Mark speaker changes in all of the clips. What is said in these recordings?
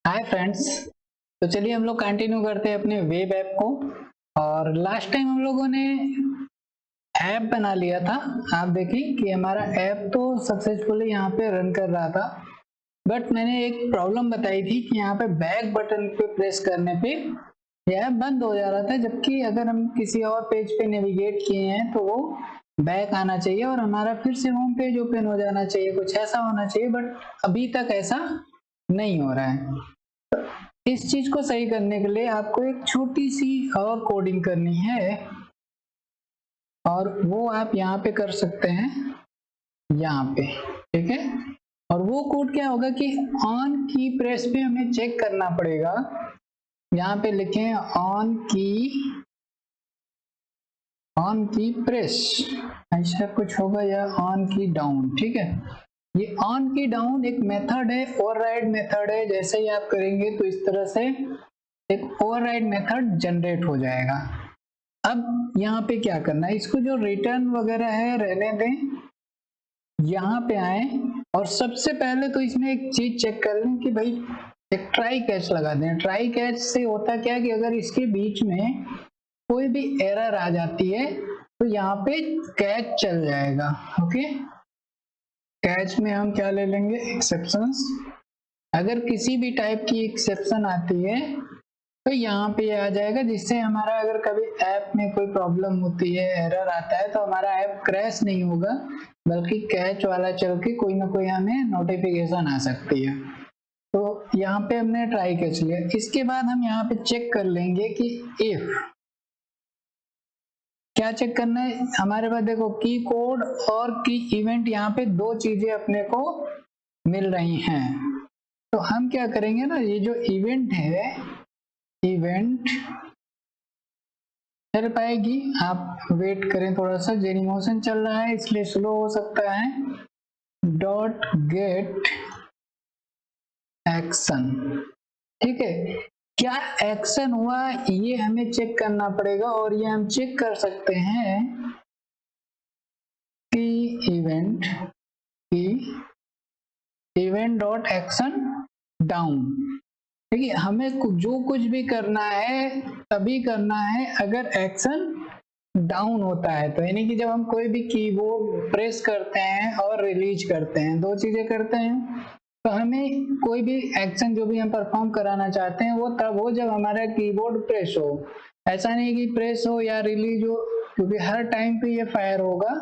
Speaker 1: Hi friends. तो चलिए हम लोग कंटिन्यू करते हैं अपने वेब ऐप को। और लास्ट टाइम हम लोगों ने ऐप बना लिया था। आप देखिए कि हमारा ऐप तो सक्सेसफुली यहाँ पे रन कर रहा था, बट मैंने एक प्रॉब्लम बताई थी कि यहाँ पे बैक बटन पे प्रेस करने पे यह ऐप बंद हो जा रहा था, जबकि अगर हम किसी और पेज पे नेविगेट किए हैं तो वो बैक आना चाहिए और हमारा फिर से होम पेज ओपन हो जाना चाहिए, कुछ ऐसा होना चाहिए। बट अभी तक ऐसा नहीं हो रहा है। इस चीज को सही करने के लिए आपको एक छोटी सी और कोडिंग करनी है, और वो आप यहाँ पे कर सकते हैं, यहाँ पे। ठीक है। और वो कोड क्या होगा कि ऑन की प्रेस पे हमें चेक करना पड़ेगा। यहाँ पे लिखें ऑन की प्रेस, ऐसा कुछ होगा, या ऑन की डाउन। ठीक है। ये ऑन की डाउन एक मेथड है, ओवरराइड मेथड है। जैसे ही आप करेंगे तो इस तरह से एक ओवरराइड मेथड जनरेट हो जाएगा। अब यहाँ पे क्या करना है, इसको जो रिटर्न वगैरह है रहने दें, यहाँ पे आए और सबसे पहले तो इसमें एक चीज चेक कर लें कि भाई एक ट्राई कैच लगा दें। ट्राई कैच से होता क्या कि अगर इसके बीच में कोई भी एरर आ जाती है तो यहाँ पे कैच चल जाएगा। ओके। कैच में हम क्या ले लेंगे, एक्सेप्शंस। अगर किसी भी टाइप की एक्सेप्शन आती है तो यहाँ पे आ जाएगा, जिससे हमारा अगर कभी ऐप में कोई प्रॉब्लम होती है, एरर आता है, तो हमारा ऐप क्रैश नहीं होगा, बल्कि कैच वाला चल के कोई ना कोई हमें नोटिफिकेशन आ सकती है। तो यहाँ पे हमने ट्राई कैच लिया। इसके बाद हम यहाँ पे चेक कर लेंगे कि इफ, क्या चेक करना है हमारे पास, देखो की कोड और की इवेंट, यहाँ पे दो चीजें अपने को मिल रही हैं। तो हम क्या करेंगे ना, ये जो इवेंट है, इवेंट चल पाएगी, आप वेट करें थोड़ा सा, जेनिमोशन चल रहा है इसलिए स्लो हो सकता है। Dot gate action. ठीक है। क्या एक्शन हुआ ये हमें चेक करना पड़ेगा, और ये हम चेक कर सकते हैं कि इवेंट डॉट एक्शन डाउन। ठीक है। हमें जो कुछ भी करना है तभी करना है अगर एक्शन डाउन होता है। तो यानी कि जब हम कोई भी कीबोर्ड प्रेस करते हैं और रिलीज करते हैं, दो चीजें करते हैं, तो हमें कोई भी एक्शन जो भी हम परफॉर्म कराना चाहते हैं वो तब हो जब हमारा कीबोर्ड प्रेस हो। ऐसा नहीं कि प्रेस हो या रिलीज हो, क्योंकि हर टाइम पे ये फायर होगा।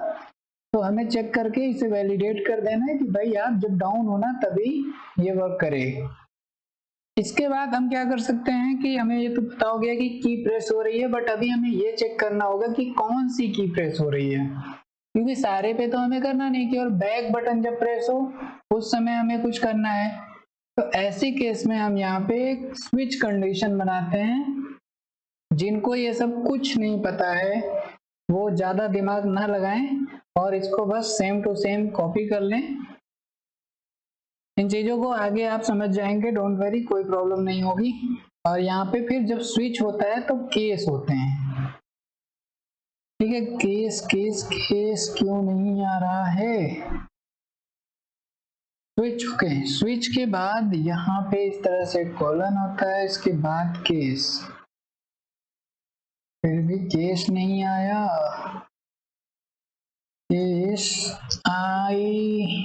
Speaker 1: तो हमें चेक करके इसे वैलिडेट कर देना है कि भाई आप जब डाउन होना तभी ये वर्क करे। इसके बाद हम क्या कर सकते हैं कि हमें ये तो पता हो गया कि की प्रेस हो रही है, बट अभी हमें ये चेक करना होगा कि कौन सी की प्रेस हो रही है, क्योंकि सारे पे तो हमें करना नहीं, केवल बैक बटन जब प्रेस हो उस समय हमें कुछ करना है। तो ऐसे केस में हम यहाँ पे एक स्विच कंडीशन बनाते हैं। जिनको ये सब कुछ नहीं पता है वो ज्यादा दिमाग ना लगाएं और इसको बस सेम टू सेम कॉपी कर लें। इन चीजों को आगे आप समझ जाएंगे, डोंट वरी, कोई प्रॉब्लम नहीं होगी। और यहाँ पे फिर जब स्विच होता है तो केस होते हैं। ठीक है। केस केस केस क्यों नहीं आ रहा है, स्विच। ओके। स्विच के बाद यहाँ पे इस तरह से कॉलन होता है, इसके बाद केस, फिर भी केस नहीं आया। केस आई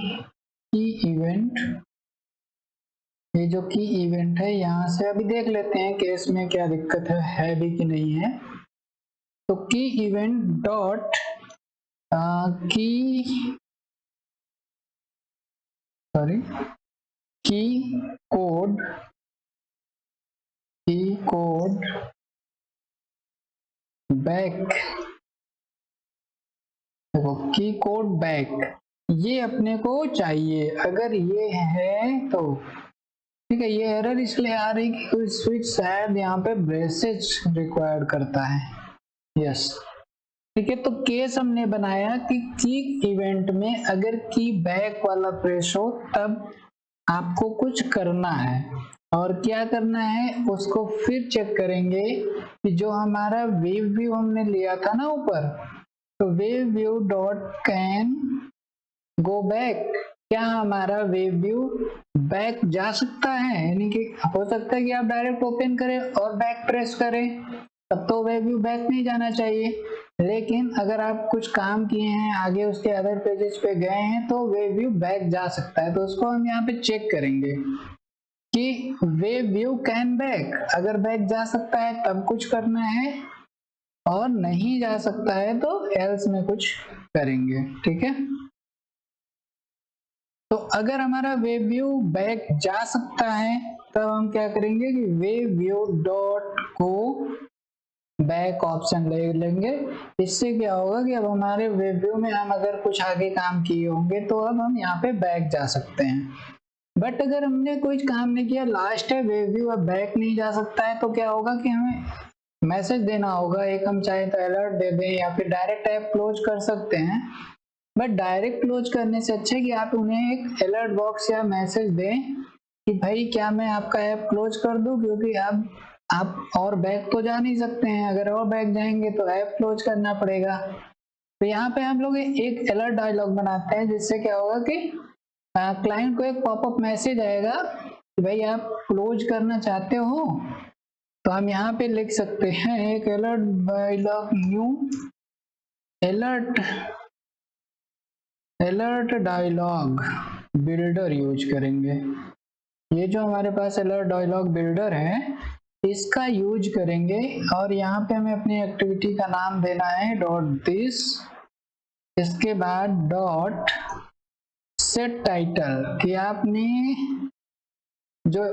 Speaker 1: की इवेंट, ये जो की इवेंट है यहाँ से अभी देख लेते हैं केस में क्या दिक्कत है भी कि नहीं है। तो की इवेंट डॉट की कोड बैक। देखो की कोड बैक ये अपने को चाहिए, अगर ये है तो ठीक है। ये एरर इसलिए आ रही कि कोई स्विच शायद यहाँ पे ब्रेसेज रिक्वायर्ड करता है। यस। ठीक है। तो केस हमने बनाया कि की इवेंट में अगर की बैक वाला प्रेस हो तब आपको कुछ करना है, और क्या करना है उसको फिर चेक करेंगे कि जो हमारा वेव व्यू हमने लिया था ना ऊपर, तो wave view dot can go back, क्या हमारा वेब व्यू बैक जा सकता है? यानी कि हो सकता है कि आप डायरेक्ट ओपन करें और बैक प्रेस करें, तब तो वेब व्यू बैक नहीं जाना चाहिए। लेकिन अगर आप कुछ काम किए हैं आगे उसके अदर पेजेस पे गए हैं तो वेब व्यू बैक जा सकता है। तो उसको हम यहाँ पे चेक करेंगे कि वेब व्यू कैन बैक, अगर बैक जा सकता है तब कुछ करना है, और नहीं जा सकता है तो एल्स में कुछ करेंगे। ठीक है, तो अगर हमारा वेब व्यू बैक जा सकता है तब हम क्या करेंगे कि वेब व्यू डॉट को बैक ऑप्शन ले लेंगे। इससे क्या होगा कि अब हमारे वेब व्यू में हम अगर कुछ आगे काम किए होंगे तो अब हम यहाँ पे बैक जा सकते हैं। बट अगर हमने कोई काम नहीं किया, लास्ट है वेब व्यू अब बैक नहीं जा सकता है, तो क्या होगा कि हमें मैसेज देना होगा। एक हम चाहे तो अलर्ट दे दें या फिर डायरेक्ट ऐप क्लोज कर सकते हैं। बट डायरेक्ट क्लोज करने से अच्छा है कि आप उन्हें एक अलर्ट बॉक्स या मैसेज दें कि भाई क्या मैं आपका ऐप क्लोज कर दूं, क्योंकि अब आप और बैक तो जा नहीं सकते हैं, अगर और बैक जाएंगे तो ऐप क्लोज करना पड़ेगा। तो यहाँ पे हम लोग एक अलर्ट डायलॉग बनाते हैं, जिससे क्या होगा कि क्लाइंट को एक पॉपअप मैसेज आएगा कि भाई आप क्लोज करना चाहते हो। तो हम यहाँ पे लिख सकते हैं एक alert dialog, new alert dialog builder use करेंगे। ये जो हमारे पास अलर्ट डायलॉग बिल्डर है इसका यूज करेंगे, और यहाँ पे हमें अपनी एक्टिविटी का नाम देना है डॉट दिस, इसके बाद डॉट सेट टाइटल, कि आपने जो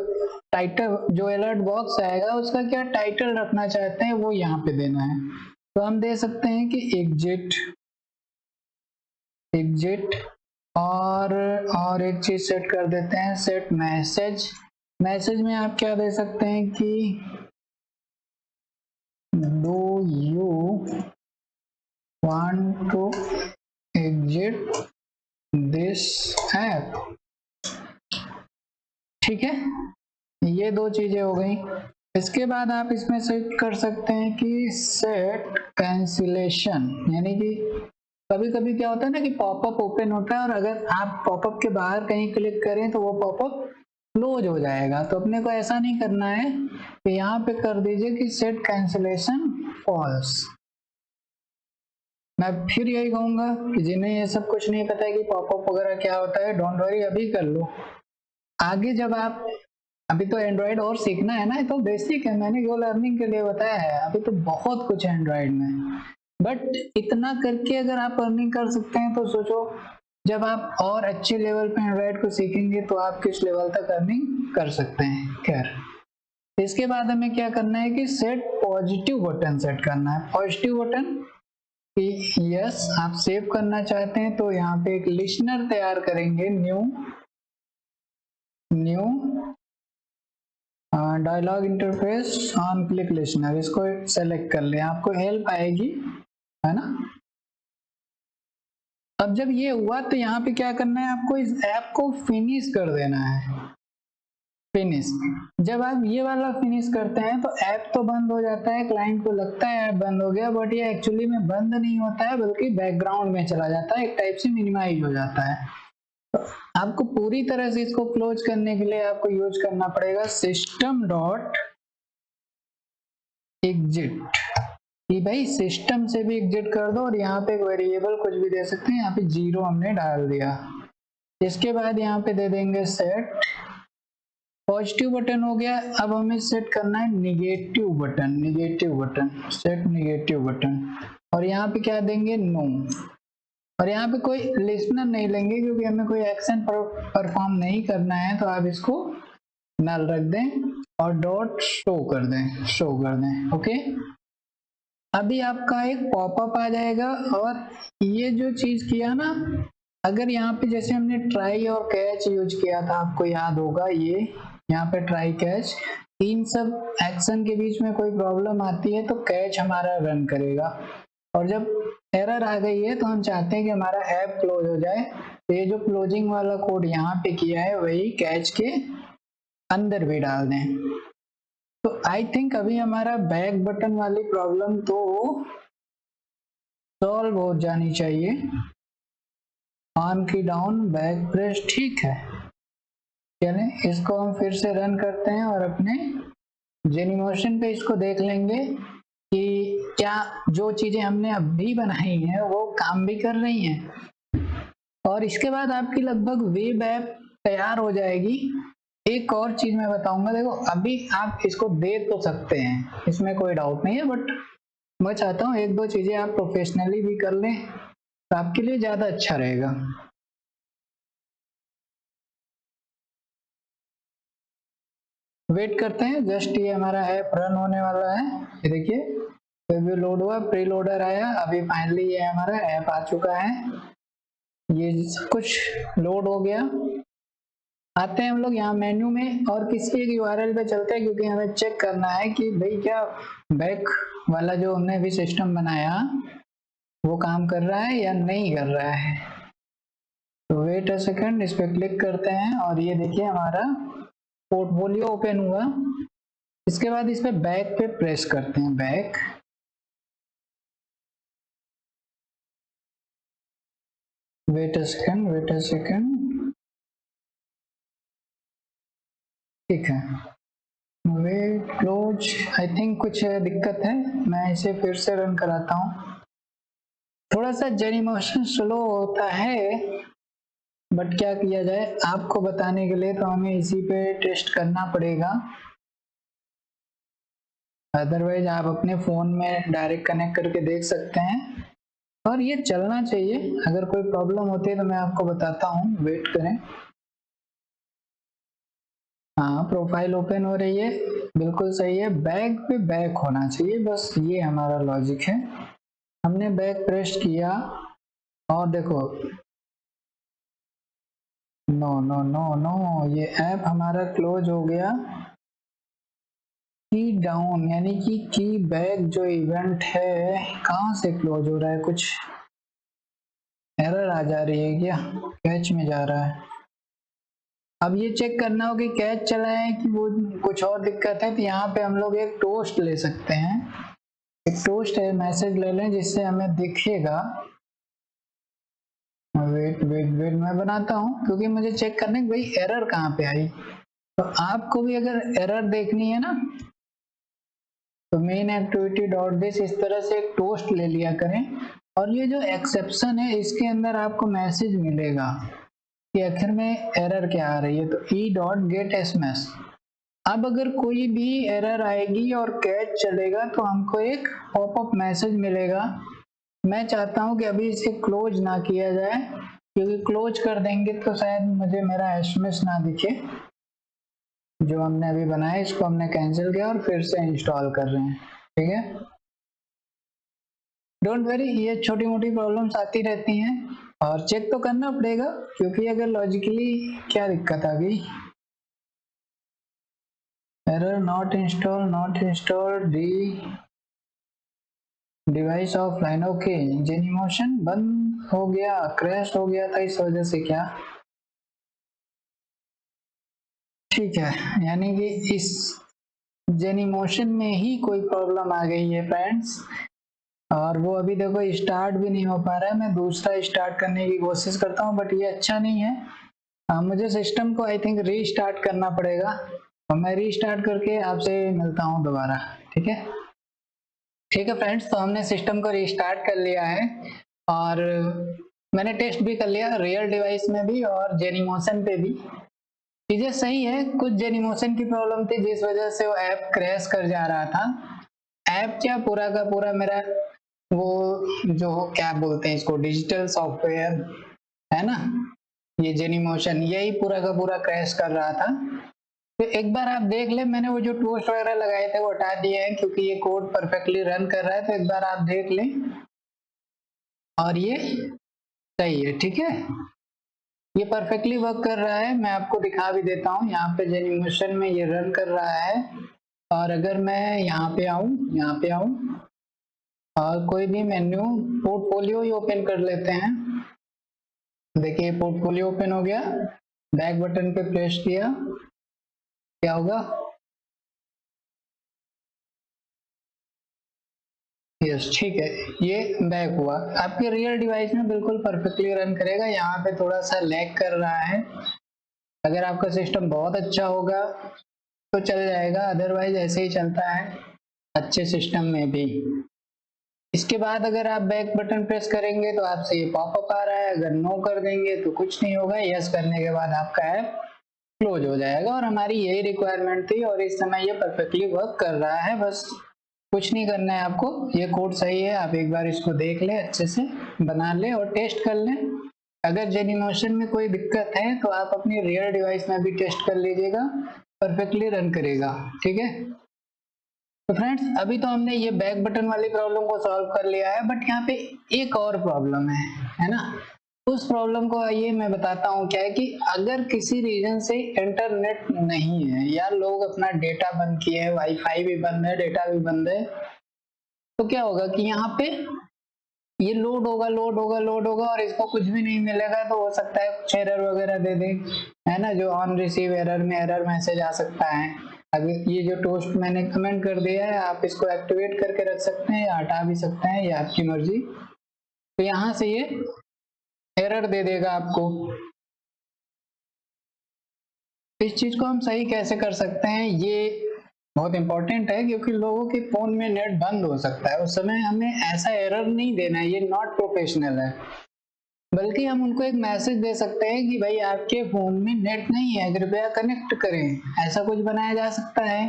Speaker 1: टाइटल जो अलर्ट बॉक्स आएगा उसका क्या टाइटल रखना चाहते हैं वो यहाँ पे देना है। तो हम दे सकते हैं कि एग्जिट और एक चीज सेट कर देते हैं, सेट मैसेज में आप क्या दे सकते हैं कि do you want to exit this app. ठीक है, ये दो चीजें हो गई। इसके बाद आप इसमें सेट कर सकते हैं कि सेट कैंसिलेशन, यानी कि कभी कभी क्या होता है ना कि पॉपअप ओपन होता है और अगर आप पॉपअप के बाहर कहीं क्लिक करें तो वो पॉपअप क्लोज हो जाएगा। तो अपने को ऐसा नहीं करना है, तो यहाँ पे कर दीजिए कि सेट कैंसिलेशन फॉल्स। मैं फिर यही कहूंगा कि जिन्हें ये सब कुछ नहीं पता है कि पॉपअप वगैरह क्या होता है, डोंट वरी, अभी कर लो। आगे जब आप, अभी तो एंड्रॉइड और सीखना है ना, तो बेसिक है, मैंने केवल लर्निंग के लिए बताया है, अभी तो बहुत कुछ है एंड्रॉइड में। बट इतना करके अगर आप अर्निंग कर सकते हैं तो सोचो जब आप और अच्छे लेवल पे एंड्रॉइड को सीखेंगे तो आप किस लेवल तक अर्निंग कर सकते हैं। खैर, इसके बाद हमें क्या करना है कि सेट पॉजिटिव बटन सेट करना है। पॉजिटिव बटन कि यस आप सेव करना चाहते हैं, तो यहाँ पे एक लिस्नर तैयार करेंगे, new dialog interface on click listener, इसको सेलेक्ट कर लें, आपको हेल्प आएगी, है ना। अब जब ये हुआ तो यहाँ पे क्या करना है, आपको इस ऐप को फिनिश कर देना है। फिनिश, जब आप ये वाला फिनिश करते हैं तो ऐप तो बंद हो जाता है, क्लाइंट को लगता है ऐप बंद हो गया, बट ये एक्चुअली में बंद नहीं होता है, बल्कि बैकग्राउंड में चला जाता है, एक टाइप से मिनिमाइज हो जाता है। तो आपको पूरी तरह से इसको क्लोज करने के लिए आपको यूज करना पड़ेगा सिस्टम डॉट एग्जिट, कि भाई सिस्टम से भी एग्जिट कर दो, और यहाँ पे एक वेरिएबल कुछ भी दे सकते हैं, यहाँ पे 0 हमने डाल दिया। इसके बाद यहाँ पे दे देंगे सेट पॉजिटिव बटन हो गया। अब हमें सेट करना है negative button, set negative button, और यहाँ पे क्या देंगे, नो। और यहाँ पे कोई लिसनर नहीं लेंगे क्योंकि हमें कोई एक्शन परफॉर्म नहीं करना है, तो आप इसको नल रख दें और डॉट शो कर दें। ओके, अभी आपका एक पॉपअप आ जाएगा, और ये जो चीज किया ना, अगर यहाँ पे जैसे हमने ट्राई और कैच यूज किया था, आपको याद होगा, ये यहाँ पे ट्राई कैच, इन सब एक्शन के बीच में कोई प्रॉब्लम आती है तो कैच हमारा रन करेगा, और जब एरर आ गई है तो हम चाहते हैं कि हमारा ऐप क्लोज हो जाए, तो ये जो क्लोजिंग वाला कोड यहाँ पे किया है वही कैच के अंदर भी डाल दें। तो आई थिंक अभी हमारा बैक बटन वाली प्रॉब्लम तो सॉल्व हो जानी चाहिए। ऑन की डाउन, बैक प्रेस, ठीक है। चलें इसको हम फिर से रन करते हैं और अपने जेनीमोशन पे इसको देख लेंगे कि क्या जो चीजें हमने अभी बनाई हैं वो काम भी कर रही हैं। और इसके बाद आपकी लगभग वेब ऐप तैयार हो जाएगी। एक और चीज मैं बताऊंगा, देखो अभी आप इसको दे तो सकते हैं, इसमें कोई डाउट नहीं है, बट मैं चाहता हूँ एक दो चीजें आप प्रोफेशनली भी कर लें तो आपके लिए ज्यादा अच्छा रहेगा। वेट करते हैं, जस्ट ये हमारा ऐप रन होने वाला है। ये देखिए प्रीव्यू लोड हुआ, प्री लोडर आया, अभी फाइनली ये हमारा ऐप आ चुका है। ये सब कुछ लोड हो गया। आते हैं हम लोग यहाँ मेन्यू में और किसी एक यूआरएल पे चलते हैं, क्योंकि हमें चेक करना है कि भाई क्या बैक वाला जो हमने भी सिस्टम बनाया वो काम कर रहा है या नहीं कर रहा है। तो वेट अ सेकंड, इस पर क्लिक करते हैं और ये देखिए हमारा पोर्टफोलियो ओपन हुआ। इसके बाद इस पे बैक पे प्रेस करते हैं, back. Wait a second, wait a second, ठीक है। वेट क्लोज, आई थिंक कुछ दिक्कत है, मैं इसे फिर से रन कराता हूँ। थोड़ा सा जेनीमोशन स्लो होता है, बट क्या किया जाए, आपको बताने के लिए तो हमें इसी पे टेस्ट करना पड़ेगा। अदरवाइज आप अपने फोन में डायरेक्ट कनेक्ट करके देख सकते हैं और ये चलना चाहिए। अगर कोई प्रॉब्लम होती है तो मैं आपको बताता हूँ, वेट करें। हाँ प्रोफाइल ओपन हो रही है, बिल्कुल सही है। बैक पे बैक होना चाहिए, बस ये हमारा लॉजिक है। हमने बैक प्रेस किया और देखो, नो नो नो नो, ये ऐप हमारा क्लोज हो गया। की डाउन यानी कि की बैक जो इवेंट है कहाँ से क्लोज हो रहा है, कुछ एरर आ जा रही है क्या, कैच में जा रहा है। अब ये चेक करना हो कि कैच चला है कि वो कुछ और दिक्कत है, तो यहाँ पे हम लोग एक टोस्ट ले सकते हैं। एक टोस्ट है, मैसेज ले लें जिससे हमें दिखेगा। वेट वेट वेट, मैं बनाता हूँ क्योंकि मुझे चेक करने की भाई एरर कहाँ पे आई। तो आपको भी अगर एरर देखनी है ना तो मेन एक्टिविटी डॉट दिस इस तरह से एक टोस्ट ले लिया करें और ये जो एक्सेप्शन है इसके अंदर आपको मैसेज मिलेगा कि आखिर में एरर क्या आ रही है। तो ई डॉट गेट एसएमएस। अब अगर कोई भी एरर आएगी और कैच चलेगा तो हमको एक पॉपअप मैसेज मिलेगा। मैं चाहता हूं कि अभी इसे क्लोज ना किया जाए, क्योंकि क्लोज कर देंगे तो शायद मुझे मेरा एसएमएस ना दिखे। जो हमने अभी बनाया इसको हमने कैंसिल किया और फिर से इंस्टॉल कर रहे हैं, ठीक है। डोंट वरी, ये छोटी मोटी प्रॉब्लम्स आती रहती हैं और चेक तो करना पड़ेगा, क्योंकि अगर लॉजिकली क्या दिक्कत आ गई, error not install D device offline, okay. Genymotion बंद हो गया, क्रैश हो गया था इस वजह से क्या, ठीक है। यानी कि इस जेनीमोशन में ही कोई प्रॉब्लम आ गई है फ्रेंड्स, और वो अभी देखो स्टार्ट भी नहीं हो पा रहा है। मैं दूसरा स्टार्ट करने की कोशिश करता हूँ बट ये अच्छा नहीं है। मुझे सिस्टम को आई थिंक रीस्टार्ट करना पड़ेगा और मैं रीस्टार्ट करके आपसे मिलता हूँ दोबारा, ठीक है। ठीक है फ्रेंड्स, तो हमने सिस्टम को रीस्टार्ट कर लिया है और मैंने टेस्ट भी कर लिया रियल डिवाइस में भी और जेनीमोशन पे भी। चीजें सही है, कुछ जेनीमोशन की प्रॉब्लम थी जिस वजह से वो ऐप क्रैश कर जा रहा था। ऐप क्या, पूरा का पूरा मेरा वो जो क्या बोलते हैं इसको, डिजिटल सॉफ्टवेयर है ना, ये जेनीमोशन, यही पूरा का पूरा क्रैश कर रहा था। तो एक बार आप देख ले, मैंने वो जो टोस्ट वगैरह लगाए थे वो हटा दिए हैं क्योंकि ये कोड परफेक्टली रन कर रहा है। तो एक बार आप देख लें और ये सही है, ठीक है। ये परफेक्टली वर्क कर रहा है, मैं आपको दिखा भी देता हूँ। यहाँ पे जेनीमोशन में ये रन कर रहा है और अगर मैं यहाँ पे आऊँ और कोई भी मेन्यू, पोर्टफोलियो ही ओपन कर लेते हैं। देखिए पोर्टफोलियो ओपन हो गया, बैक बटन पे प्रेस किया, क्या होगा, यस ठीक है, ये बैक हुआ। आपके रियल डिवाइस में बिल्कुल परफेक्टली रन करेगा। यहाँ पे थोड़ा सा लैग कर रहा है। अगर आपका सिस्टम बहुत अच्छा होगा तो चल जाएगा, अदरवाइज ऐसे ही चलता है अच्छे सिस्टम में भी। इसके बाद अगर आप बैक बटन प्रेस करेंगे तो आपसे ये पॉपअप आ रहा है। अगर नो कर देंगे तो कुछ नहीं होगा। यस करने के बाद आपका ऐप क्लोज हो जाएगा। और हमारी यही रिक्वायरमेंट थी और इस समय ये परफेक्टली वर्क कर रहा है। बस कुछ नहीं करना है आपको, ये कोड सही है, आप एक बार इसको देख ले, अच्छे से बना ले और टेस्ट कर लें। अगर जेनिमोशन में कोई दिक्कत है तो आप अपनी रियल डिवाइस में भी टेस्ट कर लीजिएगा, परफेक्टली रन करेगा। ठीक है, तो फ्रेंड्स अभी तो हमने ये बैक बटन वाली प्रॉब्लम को सॉल्व कर लिया है, बट यहाँ पे एक और प्रॉब्लम है ना। उस प्रॉब्लम को आइए मैं बताता हूँ क्या है कि अगर किसी रीजन से इंटरनेट नहीं है या लोग अपना डेटा बंद किए हैं, वाईफाई भी बंद है, डेटा भी बंद है, तो क्या होगा कि यहाँ पे ये लोड होगा और इसको कुछ भी नहीं मिलेगा। तो हो सकता है कुछ एरर वगैरह दे दे, है ना, जो ऑन रिसीव एरर में एरर मैसेज आ सकता है। अगर ये जो टोस्ट मैंने कमेंट कर दिया है, आप इसको एक्टिवेट करके रख सकते हैं या हटा भी सकते हैं, ये आपकी मर्जी। तो यहाँ से ये एरर दे देगा आपको। इस चीज को हम सही कैसे कर सकते हैं, ये बहुत इंपॉर्टेंट है, क्योंकि लोगों के फोन में नेट बंद हो सकता है, उस समय हमें ऐसा एरर नहीं देना है, ये नॉट प्रोफेशनल है। बल्कि हम उनको एक मैसेज दे सकते हैं कि भाई आपके फोन में नेट नहीं है, कृपया कनेक्ट करें, ऐसा कुछ बनाया जा सकता है।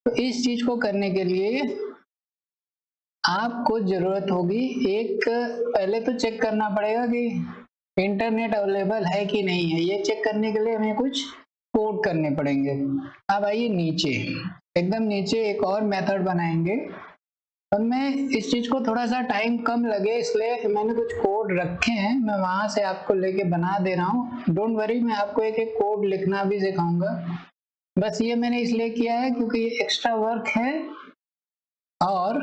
Speaker 1: तो इस चीज को करने के लिए आपको जरूरत होगी एक, पहले तो चेक करना पड़ेगा कि इंटरनेट अवेलेबल है कि नहीं है। ये चेक करने के लिए हमें कुछ कोड करने पड़ेंगे। अब आइए नीचे, एकदम नीचे एक और मेथड बनाएंगे। अब मैं इस चीज को थोड़ा सा टाइम कम लगे इसलिए मैंने कुछ कोड रखे हैं, मैं वहां से आपको लेके बना दे रहा हूँ। डोंट वरी, मैं आपको एक एक कोड लिखना भी सिखाऊंगा। बस ये मैंने इसलिए किया है क्योंकि ये एक्स्ट्रा वर्क है और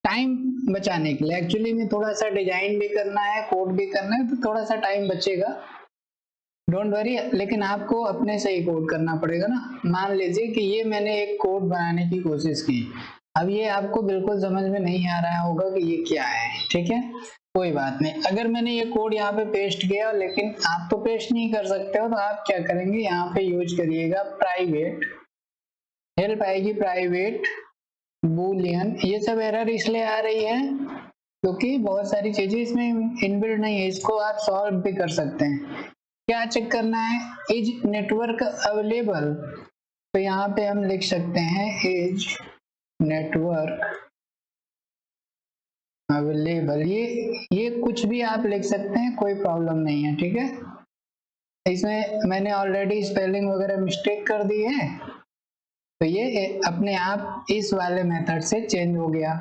Speaker 1: टाइम बचाने के लिए। एक्चुअली में थोड़ा सा डिजाइन भी करना है, कोड भी करना है, तो थोड़ा सा टाइम बचेगा, डोंट वरी। लेकिन आपको अपने से ही कोड करना पड़ेगा ना। मान लीजिए कि ये मैंने एक कोड बनाने की कोशिश की, अब ये आपको बिल्कुल समझ में नहीं आ रहा होगा कि ये क्या है, ठीक है, कोई बात नहीं। अगर मैंने ये कोड यहाँ पे पेस्ट किया, लेकिन आप तो पेस्ट नहीं कर सकते हो, तो आप क्या करेंगे, यहाँ पे यूज करिएगा प्राइवेट, हेल्प आएगी प्राइवेट बूलियन। ये सब एरर इसलिए आ रही है क्योंकि बहुत सारी चीजें इसमें इनबिल्ट नहीं है, इसको आप सॉल्व भी कर सकते हैं। क्या चेक करना है, इज नेटवर्क अवेलेबल, तो यहाँ पे हम लिख सकते हैं इज नेटवर्क अवेलेबल। ये कुछ भी आप लिख सकते हैं, कोई प्रॉब्लम नहीं है, ठीक है। इसमें मैंने ऑलरेडी स्पेलिंग वगैरह मिस्टेक कर दी है, तो ये अपने आप इस वाले मेथड से चेंज हो गया।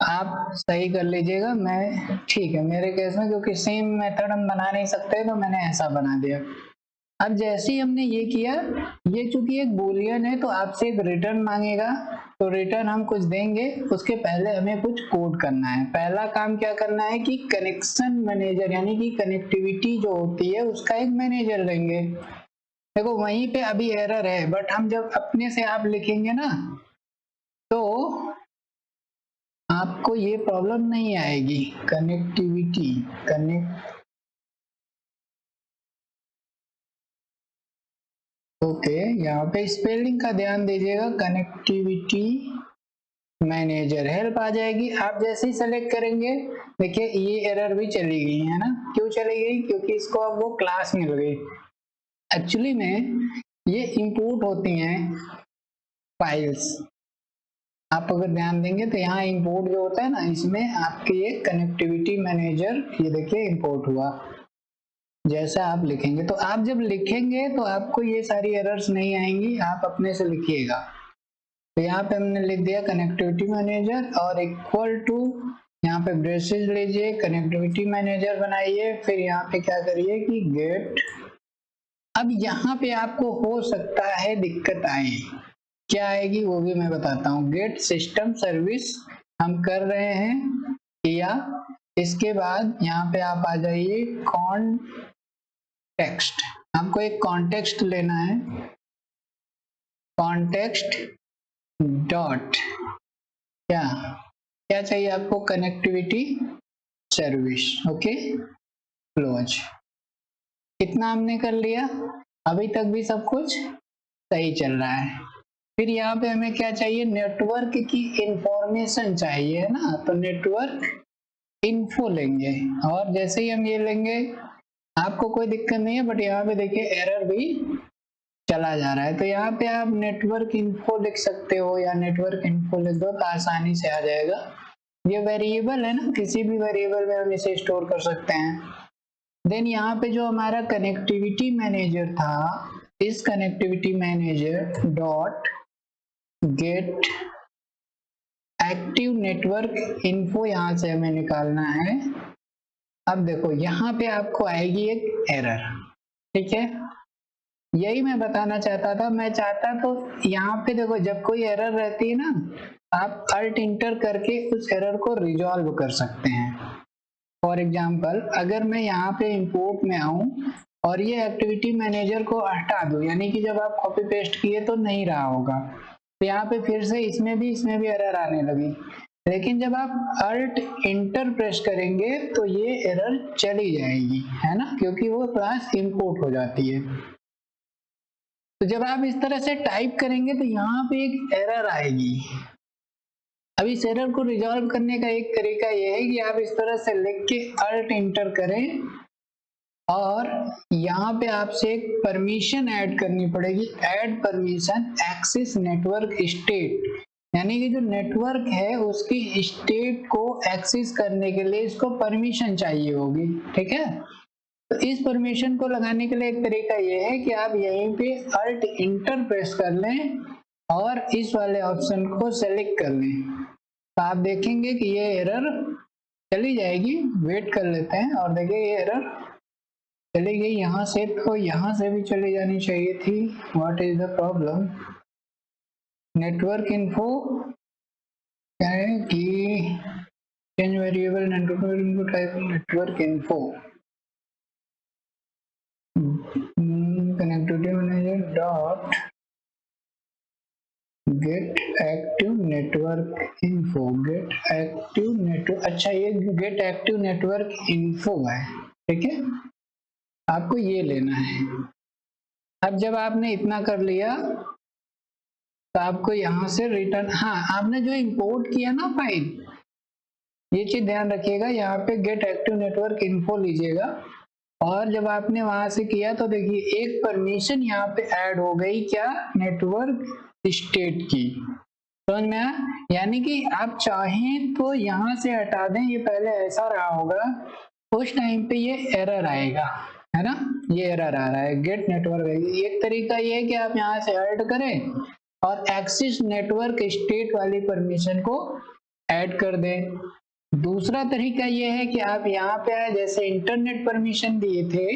Speaker 1: आप सही कर लीजिएगा, मैं ठीक है मेरे केस में, क्योंकि सेम मेथड हम बना नहीं सकते तो मैंने ऐसा बना दिया। अब जैसे ही हमने ये किया, ये चूंकि एक बूलियन है तो आपसे एक रिटर्न मांगेगा, तो रिटर्न हम कुछ देंगे, उसके पहले हमें कुछ कोड करना है। पहला काम क्या करना है कि कनेक्शन मैनेजर, यानी कि कनेक्टिविटी जो होती है उसका एक मैनेजर देंगे। देखो वहीं पे अभी एरर है, बट हम जब अपने से आप लिखेंगे ना तो आपको ये प्रॉब्लम नहीं आएगी। कनेक्टिविटी ओके, यहाँ पे स्पेलिंग का ध्यान दीजिएगा, कनेक्टिविटी मैनेजर हेल्प आ जाएगी। आप जैसे ही सेलेक्ट करेंगे, देखिए ये एरर भी चली गई है ना। क्यों चली गई, क्योंकि इसको अब वो क्लास मिल गई। एक्चुअली में ये इंपोर्ट होती हैं फाइल्स, आप अगर ध्यान देंगे तो यहाँ इंपोर्ट जो होता है ना, इसमें आपके ये कनेक्टिविटी मैनेजर, ये देखिए इंपोर्ट हुआ। जैसा आप लिखेंगे, तो आप जब लिखेंगे तो आपको ये सारी एरर्स नहीं आएंगी, आप अपने से लिखिएगा। तो यहाँ पे हमने लिख दिया कनेक्टिविटी मैनेजर और इक्वल टू, यहाँ पे ब्रेसेस लीजिए, कनेक्टिविटी मैनेजर बनाइए, फिर यहाँ पे क्या करिए कि गेट। अब यहाँ पे आपको हो सकता है दिक्कत आए, क्या आएगी वो भी मैं बताता हूँ। गेट सिस्टम सर्विस हम कर रहे हैं या, इसके बाद यहाँ पे आप आ जाइए कॉन्टेक्स्ट, आपको एक कॉन्टेक्स्ट लेना है, कॉन्टेक्स्ट डॉट क्या क्या चाहिए आपको, कनेक्टिविटी सर्विस। Okay close. कितना हमने कर लिया, अभी तक भी सब कुछ सही चल रहा है। फिर यहाँ पे हमें क्या चाहिए, नेटवर्क की इंफॉर्मेशन चाहिए है ना, तो नेटवर्क इन्फो लेंगे। और जैसे ही हम ये लेंगे आपको कोई दिक्कत नहीं है, बट यहाँ पे देखिए एरर भी चला जा रहा है, तो यहाँ पे आप नेटवर्क इन्फो लिख सकते हो या नेटवर्क इन्फो लिख दो तो आसानी से आ जाएगा। ये वेरिएबल है ना, किसी भी वेरिएबल में हम इसे स्टोर कर सकते हैं। देन यहाँ पे जो हमारा कनेक्टिविटी मैनेजर था, इस connectivity manager dot gate active network info यहाँ से हमें निकालना है। अब देखो यहाँ पे आपको आएगी एक एरर, ठीक है, यही मैं बताना चाहता था। मैं चाहता तो यहाँ पे देखो जब कोई एरर रहती है ना, आप अल्ट इंटर करके उस एरर को रिजॉल्व कर सकते हैं। फॉर एग्जाम्पल अगर मैं यहाँ पे इंपोर्ट में आऊं और ये एक्टिविटी मैनेजर को हटा दूं, यानी कि जब आप कॉपी पेस्ट किए तो नहीं रहा होगा, तो यहाँ पे फिर से इसमें भी एरर आने लगी। लेकिन जब आप अल्ट इंटर प्रेस करेंगे तो ये एरर चली जाएगी, है ना, क्योंकि वो क्लास इंपोर्ट हो जाती है। तो जब आप इस तरह से टाइप करेंगे तो यहाँ पे एक एरर आएगी। अब इस एरर को रिजॉल्व करने का एक तरीका यह है कि आप इस तरह से लिख के अल्ट इंटर करें और यहाँ पे आपसे एक परमिशन ऐड करनी पड़ेगी, add permission access network state, यानी कि जो नेटवर्क है उसकी स्टेट को एक्सेस करने के लिए इसको परमिशन चाहिए होगी, ठीक है। तो इस परमिशन को लगाने के लिए एक तरीका यह है कि आप यहीं पे अल्ट इंटर प्रेस कर लें और इस वाले ऑप्शन को सेलेक्ट कर लें, तो आप देखेंगे कि ये एरर चली जाएगी। वेट कर लेते हैं और देखिए ये एरर चली गई यहाँ से, तो यहाँ से भी चली जानी चाहिए थी। What is the problem, network info क्या है कि change variable network info type network info connectivity manager dot gate active network info, gate active network, अच्छा ये गेट एक्टिव नेटवर्क इन्फो है, ठीक है, आपको ये लेना है। अब जब आपने इतना कर लिया तो आपको यहाँ से रिटर्न, हाँ आपने जो इंपोर्ट किया ना फाइल, ये चीज ध्यान रखिएगा, यहाँ पे गेट एक्टिव नेटवर्क इन्फो लीजिएगा और जब आपने वहां से किया तो देखिए एक परमिशन यहाँ पे ऐड हो गई, क्या, नेटवर्क स्टेट की, समझ में आया। यानी कि आप चाहें तो यहाँ से हटा दें, ये पहले ऐसा रहा होगा, उस टाइम पे ये एरर आएगा, है ना, ये एरर आ रहा है गेट नेटवर्क। एक तरीका ये है कि आप यहाँ से ऐड करें और एक्सेस नेटवर्क स्टेट वाली परमिशन को ऐड कर दें। दूसरा तरीका ये है कि आप यहाँ पे आए, जैसे इंटरनेट परमिशन दिए थे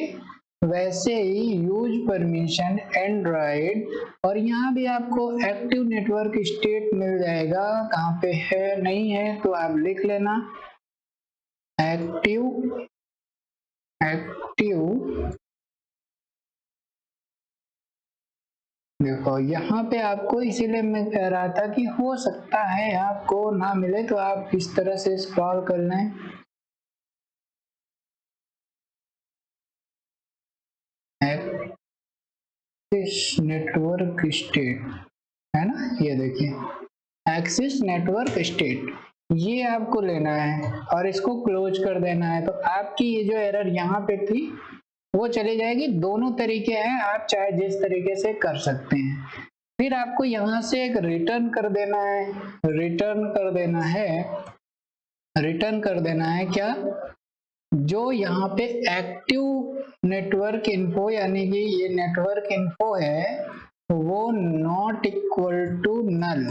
Speaker 1: वैसे ही यूज परमिशन एंड्रॉइड, और यहाँ भी आपको एक्टिव नेटवर्क स्टेट मिल जाएगा। कहाँ पे है, नहीं है तो आप लिख लेना एक्टिव देखो यहाँ पे आपको, इसीलिए मैं कह रहा था कि हो सकता है आपको ना मिले तो आप इस तरह से स्क्रॉल कर लें, एक्सेस नेटवर्क स्टेट, है ना, ये देखिए एक्सेस नेटवर्क स्टेट, ये आपको लेना है और इसको क्लोज कर देना है। तो आपकी ये जो एरर यहाँ पे थी वो चली जाएगी। दोनों तरीके हैं, आप चाहे जिस तरीके से कर सकते हैं। फिर आपको यहाँ से एक रिटर्न कर देना है, रिटर्न कर देना है क्या, जो यहाँ पे एक्टिव नेटवर्क इन्फो, यानी कि ये नेटवर्क इन्फो है वो नॉट इक्वल टू नल,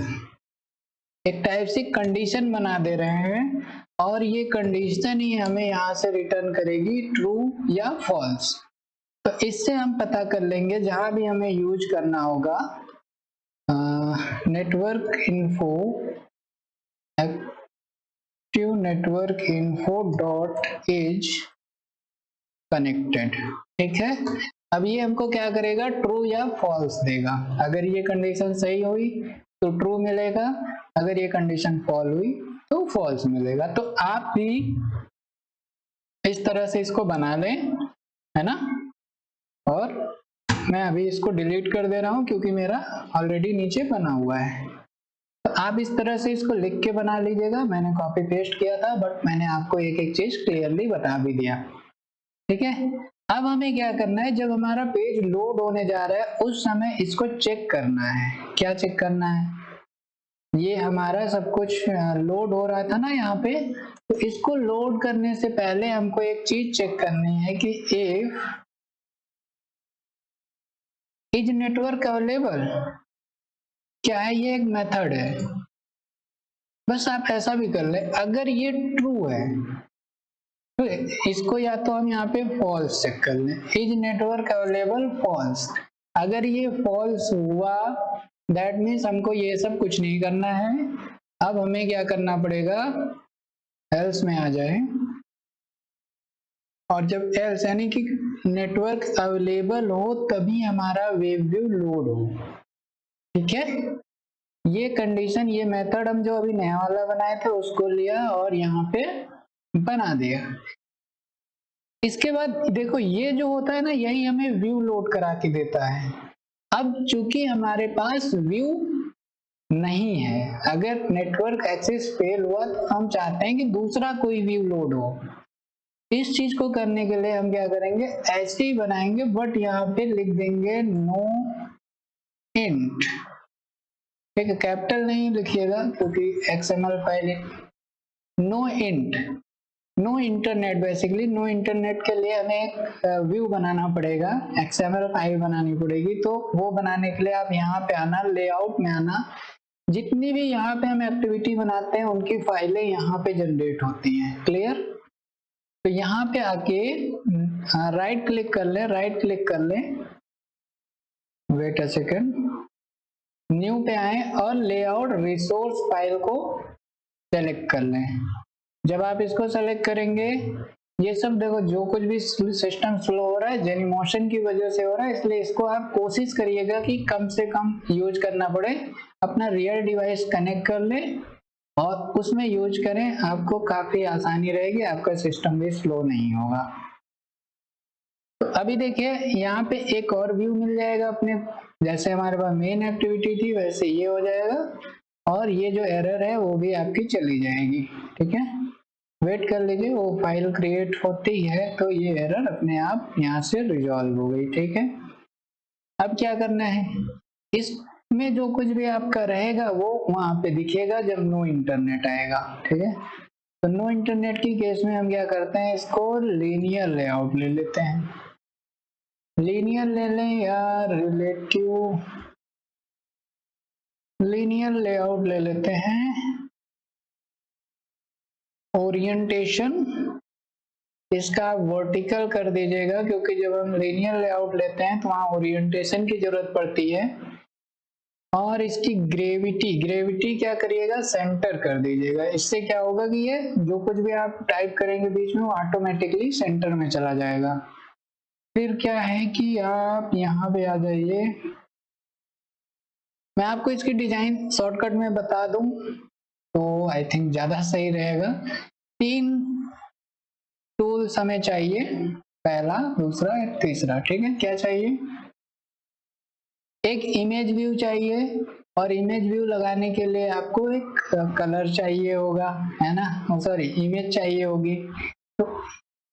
Speaker 1: एक टाइप से कंडीशन बना दे रहे हैं और ये कंडीशन ही हमें यहाँ से रिटर्न करेगी ट्रू या फॉल्स। तो इससे हम पता कर लेंगे जहां भी हमें यूज करना होगा network info, active network info dot is connected, ठीक है। अब ये हमको क्या करेगा, ट्रू या फॉल्स देगा। अगर ये कंडीशन सही हुई तो ट्रू मिलेगा, अगर ये कंडीशन फॉल हुई तो फॉल्स मिलेगा। तो आप भी इस तरह से इसको बना लें, है ना। और मैं अभी इसको डिलीट कर दे रहा हूँ क्योंकि मेरा ऑलरेडी नीचे बना हुआ है। तो आप इस तरह से इसको लिख के बना लीजिएगा। मैंने कॉपी पेस्ट किया था बट मैंने आपको एक एक चीज क्लियरली बता भी दिया, ठीक है। अब हमें क्या करना है, जब हमारा पेज लोड होने जा रहा है उस समय इसको चेक करना है। क्या चेक करना है, ये हमारा सब कुछ लोड हो रहा था ना यहाँ पे, तो इसको लोड करने से पहले हमको एक चीज चेक करनी है कि इफ इज नेटवर्क अवेलेबल, क्या है, ये एक मेथड है। बस आप ऐसा भी कर ले, अगर ये ट्रू है तो इसको या तो हम यहाँ पे फॉल्स चेक कर लें, इज नेटवर्क अवेलेबल फॉल्स। अगर ये फॉल्स हुआ दैट मीन्स हमको ये सब कुछ नहीं करना है। अब हमें क्या करना पड़ेगा, एल्स में आ जाए, और जब एल्स यानी कि नेटवर्क अवेलेबल हो तभी हमारा वेब व्यू लोड हो, ठीक है। ये कंडीशन, ये मेथड हम जो अभी नया वाला बनाए थे उसको लिया और यहाँ पे बना दिया। इसके बाद देखो ये जो होता है ना, यही हमें व्यू लोड करा के देता है। अब चूंकि हमारे पास व्यू नहीं है, अगर नेटवर्क एक्सेस फेल हुआ तो हम चाहते हैं कि दूसरा कोई व्यू लोड हो। इस चीज को करने के लिए हम क्या करेंगे, ऐसे ही बनाएंगे बट यहाँ पे लिख देंगे नो इंट, ठीक है। कैपिटल नहीं लिखिएगा क्योंकि XML file, no int, no internet. Basically no internet के लिए हमें एक व्यू बनाना पड़ेगा, XML फाइल बनानी पड़ेगी। तो वो बनाने के लिए आप यहाँ पे आना, लेआउट में आना, जितनी भी यहाँ पे हम एक्टिविटी बनाते हैं उनकी फाइलें यहाँ पे जनरेट होती हैं, क्लियर। तो यहाँ पे आके राइट क्लिक कर लें, राइट क्लिक कर लें, वेट अ सेकेंड, न्यू पे आए और लेआउट रिसोर्स फाइल को सेलेक्ट कर लें। जब आप इसको सेलेक्ट करेंगे, ये सब देखो जो कुछ भी सिस्टम स्लो हो रहा है जेनिमोशन की वजह से हो रहा है, इसलिए इसको आप कोशिश करिएगा कि कम से कम यूज करना पड़े। अपना रियल डिवाइस कनेक्ट कर लें और उसमें यूज करें, आपको काफी आसानी रहेगी, आपका सिस्टम भी स्लो नहीं होगा। तो अभी देखिए यहाँ पे एक और व्यू मिल जाएगा अपने, जैसे हमारे पास मेन एक्टिविटी थी वैसे ये हो जाएगा और ये जो एरर है वो भी आपकी चली जाएगी, ठीक है। वेट कर लीजिए, वो फाइल क्रिएट होती है तो ये एरर अपने आप यहाँ से रिजॉल्व हो गई, ठीक है। अब क्या करना है, इसमें जो कुछ भी आपका रहेगा वो वहां पे दिखेगा जब नो इंटरनेट आएगा, ठीक है। तो नो इंटरनेट की केस में हम क्या करते हैं, इसको लीनियर लेआउट ले लेते हैं, लीनियर ले लें या रिलेटिव लीनियर लेआउट ले लेते हैं। ओरिएंटेशन इसका आप वर्टिकल कर दीजिएगा क्योंकि जब हम लीनियर लेआउट लेते हैं तो वहाँ ओरिएंटेशन की जरूरत पड़ती है। और इसकी ग्रेविटी क्या करिएगा, सेंटर कर दीजिएगा। इससे क्या होगा कि ये जो कुछ भी आप टाइप करेंगे बीच में वो ऑटोमेटिकली सेंटर में चला जाएगा। फिर क्या है कि आप यहाँ पे आ जाइए, मैं आपको इसकी डिजाइन शॉर्टकट में बता दूं तो आई थिंक ज्यादा सही रहेगा। 3 टूल्स हमें चाहिए, पहला, दूसरा, तीसरा, ठीक है। क्या चाहिए, एक इमेज व्यू चाहिए और इमेज व्यू लगाने के लिए आपको एक कलर चाहिए होगा, है ना, सॉरी इमेज चाहिए होगी। तो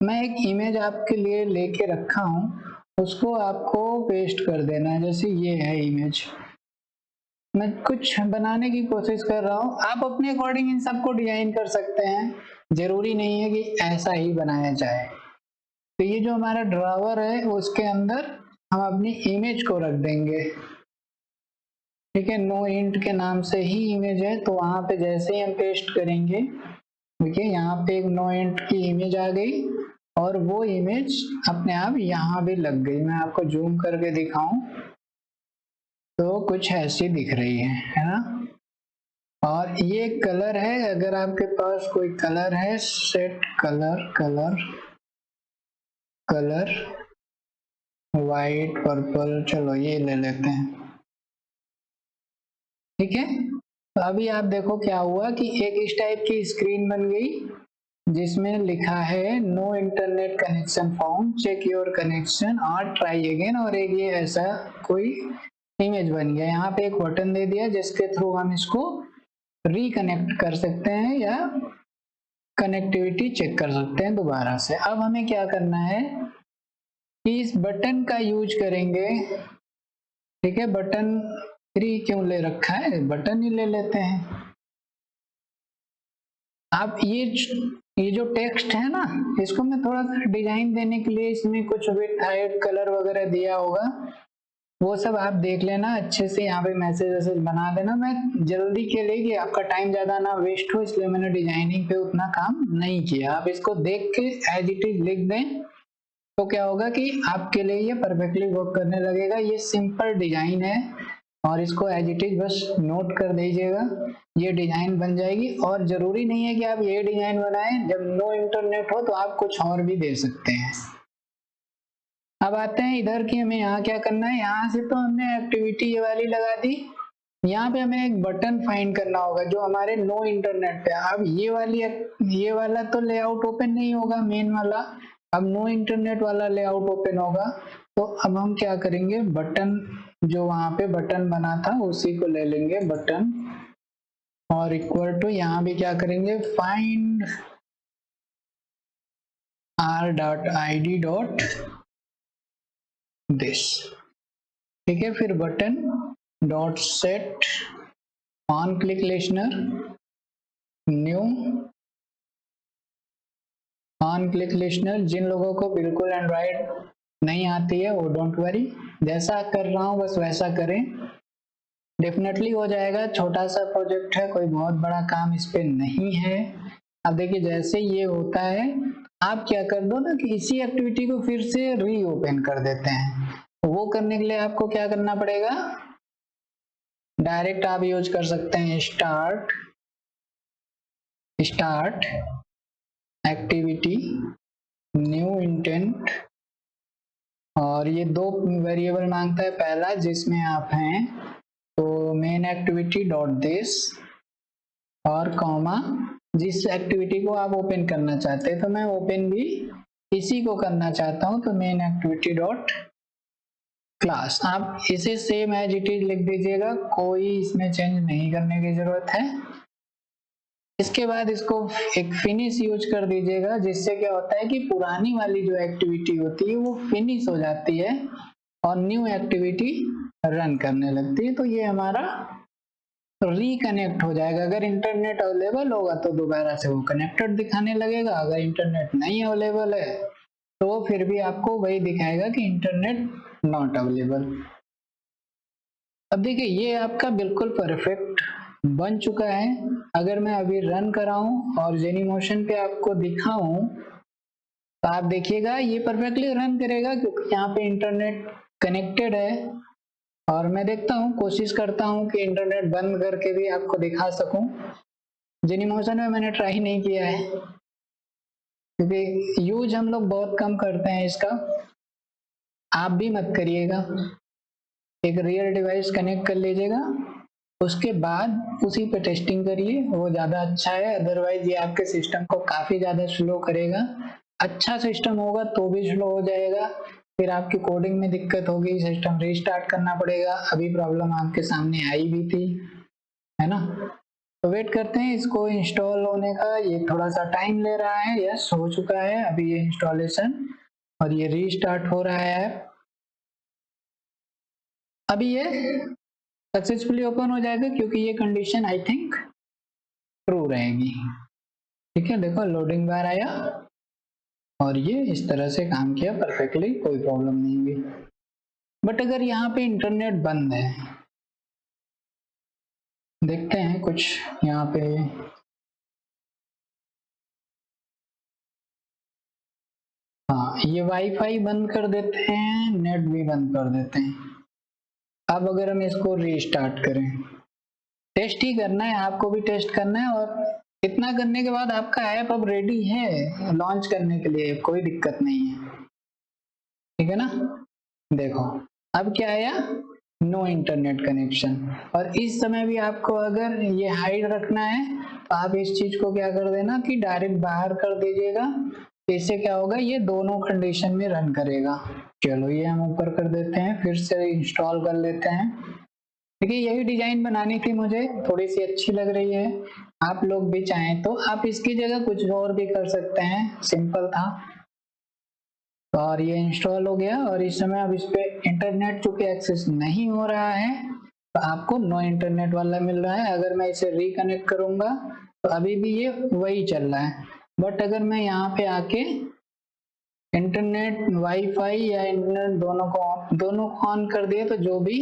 Speaker 1: मैं एक इमेज आपके लिए लेके रखा हूँ, उसको आपको पेस्ट कर देना है। जैसे ये है इमेज, मैं कुछ बनाने की कोशिश कर रहा हूँ, आप अपने अकॉर्डिंग इन सबको डिजाइन कर सकते हैं, जरूरी नहीं है कि ऐसा ही बनाया जाए। तो ये जो हमारा ड्रावर है उसके अंदर हम अपनी इमेज को रख देंगे, ठीक है। नो इंट के नाम से ही इमेज है, तो वहां पे जैसे ही हम पेस्ट करेंगे, देखिए यहाँ पे एक नो इंट की इमेज आ गई और वो इमेज अपने आप यहाँ भी लग गई। मैं आपको जूम करके दिखाऊं तो कुछ ऐसी दिख रही है ना। और ये कलर है, अगर आपके पास कोई कलर है, set colour, colour white, purple, चलो ये ले लेते हैं। ठीक है। तो अभी आप देखो क्या हुआ कि एक इस टाइप की स्क्रीन बन गई जिसमें लिखा है no internet connection found, check your connection और ट्राई अगेन, और एक ये ऐसा कोई इमेज बन गया। यहाँ पे एक बटन दे दिया जिसके थ्रू हम इसको रिकनेक्ट कर सकते हैं या कनेक्टिविटी चेक कर सकते हैं दोबारा से। अब हमें क्या करना है कि इस बटन का यूज करेंगे। ठीक है, बटन 3 क्यों ले रखा है, बटन ही ले लेते हैं। आप ये जो टेक्स्ट है ना, इसको मैं थोड़ा सा डिजाइन देने के लिए इसमें कुछ विड्थ हाइट कलर वगैरह दिया होगा, वो सब आप देख लेना अच्छे से। यहाँ पे मैसेज वैसेज बना देना। मैं जल्दी के लिए कि आपका टाइम ज्यादा ना वेस्ट हो, इसलिए मैंने डिजाइनिंग पे उतना काम नहीं किया। आप इसको देख के एज इट इज लिख दें तो क्या होगा कि आपके लिए ये परफेक्टली वर्क करने लगेगा। ये सिंपल डिजाइन है और इसको एज इट इज बस नोट कर दीजिएगा, ये डिजाइन बन जाएगी। और जरूरी नहीं है कि आप ये डिजाइन बनाएं, जब नो इंटरनेट हो तो आप कुछ और भी दे सकते हैं। अब आते हैं इधर की हमें यहाँ क्या करना है। यहाँ से तो हमने एक्टिविटी ये वाली लगा दी, यहाँ पे हमें एक बटन फाइंड करना होगा जो हमारे नो इंटरनेट पे। अब ये वाला तो लेआउट ओपन नहीं होगा मेन वाला, अब नो इंटरनेट वाला लेआउट ओपन होगा। तो अब हम क्या करेंगे, बटन जो वहां पे बटन बना था उसी को ले लेंगे बटन, और इक्वल टू यहाँ भी क्या करेंगे फाइंड r.id. दिस। ठीक है, फिर button dot set on click listener new on click listener. जिन लोगों को बिल्कुल एंड्रॉइड नहीं आती है वो डोंट वरी, जैसा कर रहा हूँ बस वैसा करें, डेफिनेटली हो जाएगा। छोटा सा प्रोजेक्ट है, कोई बहुत बड़ा काम इस पे नहीं है। अब देखिए जैसे ये होता है, आप क्या कर दो ना कि इसी एक्टिविटी को फिर से रीओपन कर देते हैं। तो वो करने के लिए आपको क्या करना पड़ेगा, डायरेक्ट आप यूज कर सकते हैं स्टार्ट एक्टिविटी न्यू इंटेंट, और ये दो वेरिएबल मांगता है। पहला जिसमें आप हैं तो मेन एक्टिविटी डॉट दिस, और कॉमा जिस एक्टिविटी को आप ओपन करना चाहते हैं। तो मैं ओपन भी इसी को करना चाहता हूं, तो मेन एक्टिविटी डॉट क्लास। आप इसे सेम एज इट इज लिख दीजिएगा, कोई इसमें चेंज नहीं करने की जरूरत है। इसके बाद इसको एक फिनिश यूज कर दीजिएगा, जिससे क्या होता है कि पुरानी वाली जो एक्टिविटी होती है वो फिनिश हो जाती है और न्यू एक्टिविटी रन करने लगती है। तो ये हमारा रिकनेक्ट हो जाएगा। अगर इंटरनेट अवेलेबल होगा तो दोबारा से वो कनेक्टेड दिखाने लगेगा, अगर इंटरनेट नहीं अवेलेबल है तो वो फिर भी आपको वही दिखाएगा कि इंटरनेट नॉट अवेलेबल। अब देखिए ये आपका बिल्कुल परफेक्ट बन चुका है। अगर मैं अभी रन कराऊं और जेनीमोशन पे आपको दिखाऊं तो आप देखिएगा ये परफेक्टली रन करेगा, क्योंकि यहाँ पे इंटरनेट कनेक्टेड है। और मैं देखता हूँ, कोशिश करता हूँ कि इंटरनेट बंद करके भी आपको दिखा सकूं। जेनीमोशन में मैंने ट्राई नहीं किया है क्योंकि यूज हम लोग बहुत कम करते हैं इसका, आप भी मत करिएगा। एक रियल डिवाइस कनेक्ट कर लीजिएगा, उसके बाद उसी पे टेस्टिंग करिए, वो ज़्यादा अच्छा है। अदरवाइज ये आपके सिस्टम को काफ़ी ज़्यादा स्लो करेगा। अच्छा सिस्टम होगा तो भी स्लो हो जाएगा, फिर आपकी कोडिंग में दिक्कत होगी, सिस्टम रीस्टार्ट करना पड़ेगा। अभी प्रॉब्लम आपके सामने आई भी थी, है ना। तो वेट करते हैं इसको इंस्टॉल होने का, ये थोड़ा सा टाइम ले रहा है। यस, हो चुका है अभी ये इंस्टॉलेशन, और ये रीस्टार्ट हो रहा है। अभी ये सक्सेसफुली ओपन हो जाएगा क्योंकि ये कंडीशन आई थिंक ट्रू रहेगी। ठीक है, देखो लोडिंग बार आया और ये इस तरह से काम किया परफेक्टली, कोई प्रॉब्लम नहीं हुई। बट अगर यहाँ पे इंटरनेट बंद है, देखते हैं कुछ यहाँ पे। हाँ, ये वाईफाई बंद कर देते हैं, नेट भी बंद कर देते हैं। अब अगर हम इसको रीस्टार्ट करें, टेस्ट ही करना है, आपको भी टेस्ट करना है, और इतना करने के बाद आपका ऐप अब रेडी है लॉन्च करने के लिए, कोई दिक्कत नहीं है। ठीक है ना, देखो अब क्या आया, नो इंटरनेट कनेक्शन। और इस समय भी आपको अगर ये हाइड रखना है तो आप इस चीज को क्या कर देना कि डायरेक्ट बाहर कर दीजिएगा। इससे क्या होगा, ये दोनों कंडीशन में रन करेगा। चलो ये हम ऊपर कर देते हैं, फिर से इंस्टॉल कर लेते हैं। देखिए यही डिजाइन बनानी थी मुझे, थोड़ी सी अच्छी लग रही है। आप लोग भी चाहें तो आप इसकी जगह कुछ और भी कर सकते हैं, सिंपल था। और ये इंस्टॉल हो गया और इस समय अब इस पे इंटरनेट चूंकि एक्सेस नहीं हो रहा है तो आपको नो इंटरनेट वाला मिल रहा है। अगर मैं इसे रिकनेक्ट करूंगा तो अभी भी ये वही चल रहा है। बट अगर मैं यहाँ पे आके इंटरनेट वाईफाई या इंटरनेट दोनों को ऑन कर दिए तो जो भी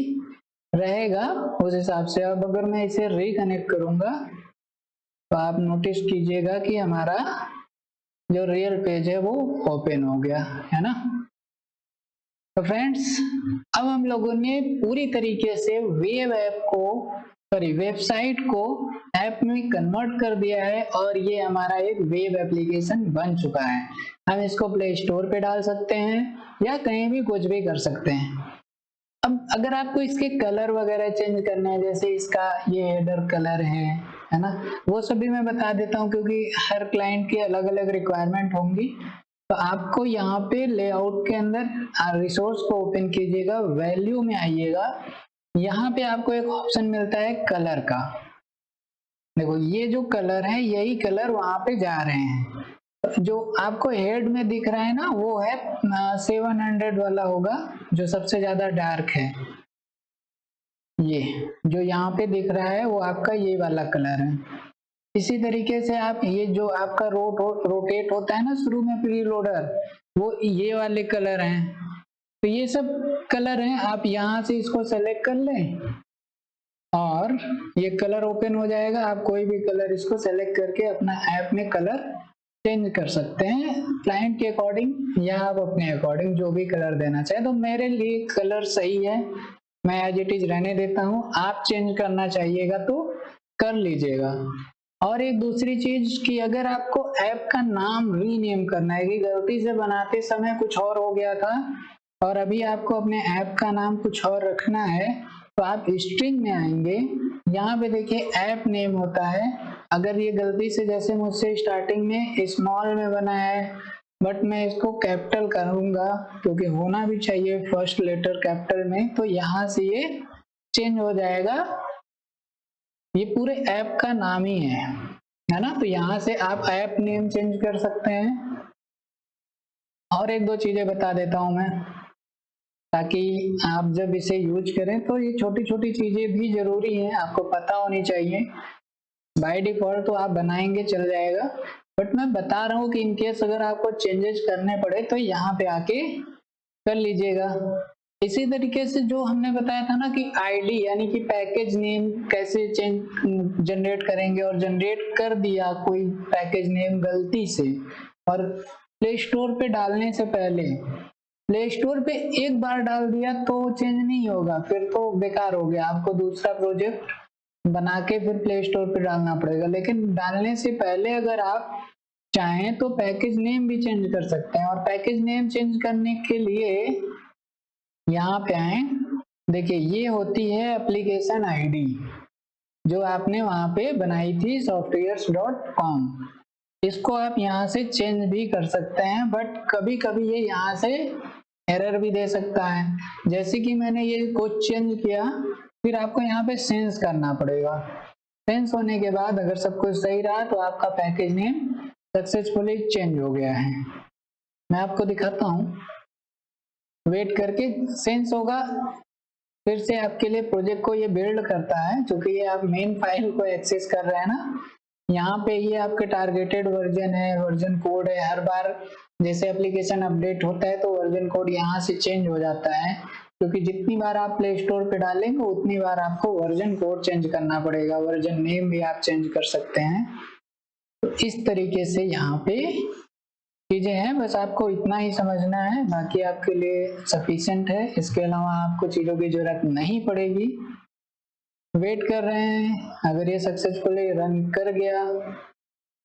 Speaker 1: रहेगा उस हिसाब से। अब अगर मैं इसे रिकनेक्ट करूंगा तो आप नोटिस कीजिएगा कि हमारा जो रियल पेज है वो ओपन हो गया है ना। तो फ्रेंड्स अब हम लोगों ने पूरी तरीके से वेबसाइट को ऐप में कन्वर्ट कर दिया है और ये हमारा एक वेब एप्लीकेशन बन चुका है। हम इसको प्ले स्टोर पे डाल सकते हैं या कहीं भी कुछ भी कर सकते हैं। अब अगर आपको इसके कलर वगैरह चेंज करना है, जैसे इसका ये हेडर कलर है ना, वो सभी मैं बता देता हूँ क्योंकि हर क्लाइंट की अलग अलग रिक्वायरमेंट होंगी। तो आपको यहाँ पे लेआउट के अंदर रिसोर्स को ओपन कीजिएगा, वैल्यू में आइएगा, यहाँ पे आपको एक ऑप्शन मिलता है कलर का। देखो ये जो कलर है यही कलर वहां पे जा रहे हैं। जो आपको हेड में दिख रहा है ना वो है 700 वाला होगा, जो सबसे ज्यादा डार्क है। ये जो यहाँ पे दिख रहा है वो आपका ये वाला कलर है। इसी तरीके से आप ये जो आपका रोटेट होता है ना शुरू में प्री लोडर, वो ये वाले कलर हैं। तो ये सब कलर हैं, आप यहाँ से इसको सेलेक्ट कर लें और ये कलर ओपन हो जाएगा। आप कोई भी कलर इसको सेलेक्ट करके अपना ऐप में कलर चेंज कर सकते हैं क्लाइंट के अकॉर्डिंग या आप अपने अकॉर्डिंग जो भी कलर देना चाहे। तो मेरे लिए कलर सही है, मैं एज इट इज रहने देता हूँ। आप चेंज करना चाहिएगा तो कर लीजिएगा। और एक दूसरी चीज कि अगर आपको ऐप का नाम रीनेम करना है कि गलती से बनाते समय कुछ और हो गया था और अभी आपको अपने ऐप का नाम कुछ और रखना है, तो आप स्ट्रिंग में आएंगे, यहाँ पे देखिए ऐप नेम होता है। अगर ये गलती से जैसे मुझसे स्टार्टिंग में स्मॉल में बना है बट मैं इसको कैपिटल करूंगा क्योंकि होना भी चाहिए फर्स्ट लेटर कैपिटल में, तो यहाँ से ये चेंज हो जाएगा। ये पूरे ऐप का नाम ही है ना। तो यहाँ से आप ऐप नेम चेंज कर सकते हैं। और एक दो चीजें बता देता हूं मैं ताकि आप जब इसे यूज करें तो ये छोटी छोटी चीजें भी जरूरी हैं, आपको पता होनी चाहिए। बाय डिफॉल्ट तो आप बनाएंगे चल जाएगा, बट मैं बता रहा हूँ कि इनकेस अगर आपको चेंजेस करने पड़े तो यहाँ पे आके कर लीजिएगा। इसी तरीके से जो हमने बताया था ना कि आईडी यानी कि पैकेज नेम कैसे जनरेट करेंगे, और जनरेट कर दिया कोई पैकेज नेम गलती से और प्ले स्टोर पे डालने से पहले, प्ले स्टोर पे एक बार डाल दिया तो चेंज नहीं होगा, फिर तो बेकार हो गया, आपको दूसरा प्रोजेक्ट बना के फिर प्ले स्टोर पे डालना पड़ेगा। लेकिन डालने से पहले अगर आप चाहें तो पैकेज नेम भी चेंज कर सकते हैं। और पैकेज नेम चेंज करने के लिए यहाँ पे आए, देखिए ये होती है एप्लीकेशन आईडी जो आपने वहां पे बनाई थी softwares.com। इसको आप यहाँ से चेंज भी कर सकते हैं, बट कभी कभी ये यहाँ से एरर भी दे सकता है। जैसे कि मैंने ये कुछ चेंज किया, फिर आपको यहाँ पे सेंस करना पड़ेगा। सेंस होने के बाद अगर सब कुछ सही रहा तो आपका पैकेज नेम सक्सेसफुली चेंज हो गया है। मैं आपको दिखाता हूँ, वेट करके सेंस होगा, फिर से आपके लिए प्रोजेक्ट को ये बिल्ड करता है। क्योंकि ये आप मेन फाइल को एक्सेस कर रहे हैं ना, यहाँ पे ये आपके टारगेटेड वर्जन है, वर्जन कोड है। हर बार जैसे एप्लीकेशन अपडेट होता है तो वर्जन कोड यहाँ से चेंज हो जाता है, क्योंकि जितनी बार आप प्ले स्टोर पे डालेंगे उतनी बार आपको वर्जन कोड चेंज करना पड़ेगा। वर्जन नेम भी आप चेंज कर सकते हैं। तो इस तरीके से यहाँ पे चीजें हैं, बस आपको इतना ही समझना है, बाकी आपके लिए सफिशिएंट है। इसके अलावा आपको चीजों की जरूरत नहीं पड़ेगी। वेट कर रहे हैं, अगर ये सक्सेसफुली रन कर गया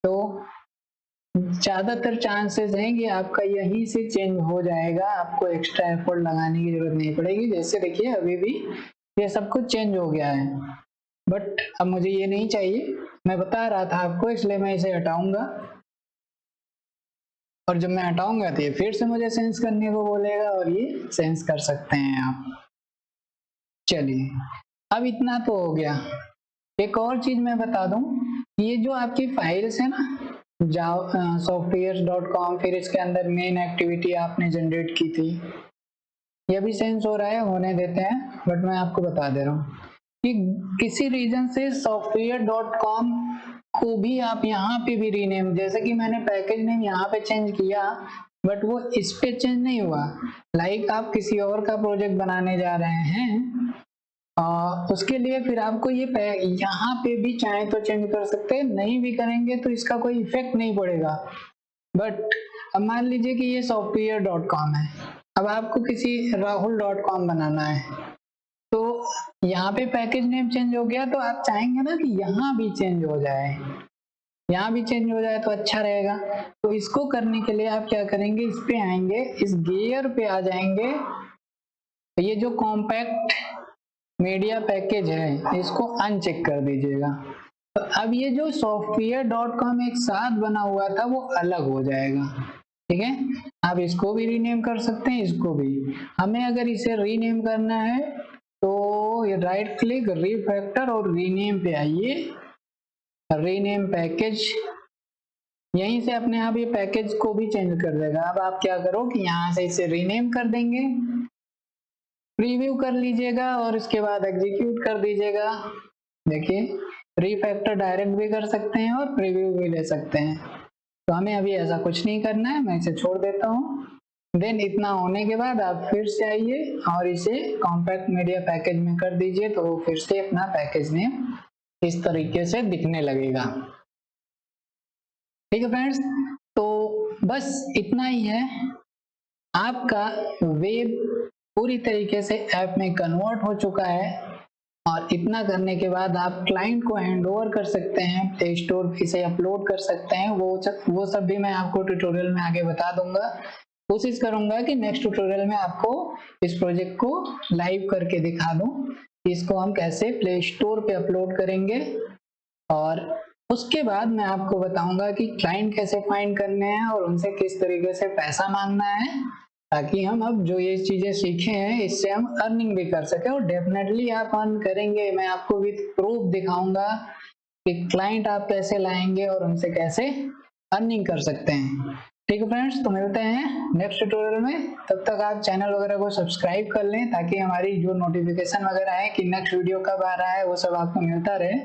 Speaker 1: तो ज्यादातर चांसेस हैं कि आपका यहीं से चेंज हो जाएगा, आपको एक्स्ट्रा एफर्ट लगाने की जरूरत नहीं पड़ेगी। जैसे देखिए अभी भी ये सब कुछ चेंज हो गया है, बट अब मुझे ये नहीं चाहिए, मैं बता रहा था आपको, इसलिए मैं इसे हटाऊंगा। और जब मैं हटाऊंगा तो ये फिर से मुझे सेंस करने को बोलेगा और ये सेंस कर सकते हैं आप। चलिए, अब इतना तो हो गया। एक और चीज मैं बता दूं, ये जो आपकी फाइल्स है ना softwares.com, फिर इसके अंदर मेन एक्टिविटी आपने जनरेट की थी, ये भी सेंस हो रहा है, होने देते हैं, बट मैं आपको बता दे रहा हूँ कि किसी रीजन से software.com को भी आप यहाँ पे भी रीनेम, जैसे कि मैंने पैकेज नेम यहाँ पे चेंज किया बट वो इस पे चेंज नहीं हुआ। लाइक आप किसी और का प्रोजेक्ट बनाने जा रहे हैं, उसके लिए फिर आपको ये यहाँ पे भी चाहे तो चेंज कर सकते हैं, नहीं भी करेंगे तो इसका कोई इफेक्ट नहीं पड़ेगा। बट अब मान लीजिए कि ये software.com है, अब आपको किसी rahul.com बनाना है, तो यहाँ पे पैकेज नेम चेंज हो गया, तो आप चाहेंगे ना कि यहाँ भी चेंज हो जाए, यहाँ भी चेंज हो जाए तो अच्छा रहेगा। तो इसको करने के लिए आप क्या करेंगे, इस पे आएंगे, इस गियर पे आ जाएंगे, तो ये जो कॉम्पैक्ट मीडिया पैकेज है इसको अनचेक कर दीजिएगा। तो अब ये जो software.com एक साथ बना हुआ था वो अलग हो जाएगा, ठीक है। आप इसको भी रीनेम कर सकते हैं, इसको भी। हमें अगर इसे रीनेम करना है तो ये राइट क्लिक, रिफैक्टर और रीनेम पे आइए, रीनेम पैकेज, यहीं से अपने आप ये पैकेज को भी चेंज कर देगा। अब आप क्या करो कि यहाँ से इसे रीनेम कर देंगे, प्रीव्यू कर लीजिएगा और इसके बाद एग्जीक्यूट कर दीजिएगा। देखिए, रिफैक्टर डायरेक्ट भी कर सकते हैं और प्रीव्यू भी ले सकते हैं, तो हमें अभी ऐसा कुछ नहीं करना है, मैं इसे छोड़ देता हूँ। देन इतना होने के बाद आप फिर से आइए और इसे कॉम्पैक्ट मीडिया पैकेज में कर दीजिए, तो वो फिर से अपना पैकेज नेम इस तरीके से दिखने लगेगा। ठीक है फ्रेंड्स, तो बस इतना ही है, आपका वेब पूरी तरीके से ऐप में कन्वर्ट हो चुका है। और इतना करने के बाद आप क्लाइंट को हैंड ओवर कर सकते हैं, प्ले स्टोर पे इसे अपलोड कर सकते हैं। वो सब भी मैं आपको ट्यूटोरियल में आगे बता दूंगा। कोशिश करूंगा कि नेक्स्ट ट्यूटोरियल में आपको इस प्रोजेक्ट को लाइव करके दिखा दूं, इसको हम कैसे प्ले स्टोर पे अपलोड करेंगे। और उसके बाद मैं आपको बताऊंगा कि क्लाइंट कैसे फाइंड करने हैं और उनसे किस तरीके से पैसा मांगना है, ताकि हम अब जो ये चीजें सीखे हैं इससे हम अर्निंग भी कर सके। और डेफिनेटली आप अर्न करेंगे, मैं आपको विद प्रूफ दिखाऊंगा कि क्लाइंट आप कैसे लाएंगे और उनसे कैसे अर्निंग कर सकते हैं। ठीक है फ्रेंड्स, तो मिलते हैं नेक्स्ट ट्यूटोरियल में। तब तक आप चैनल वगैरह को सब्सक्राइब कर लें ताकि हमारी जो नोटिफिकेशन वगैरह है कि नेक्स्ट वीडियो कब आ रहा है वो सब आपको मिलता रहे।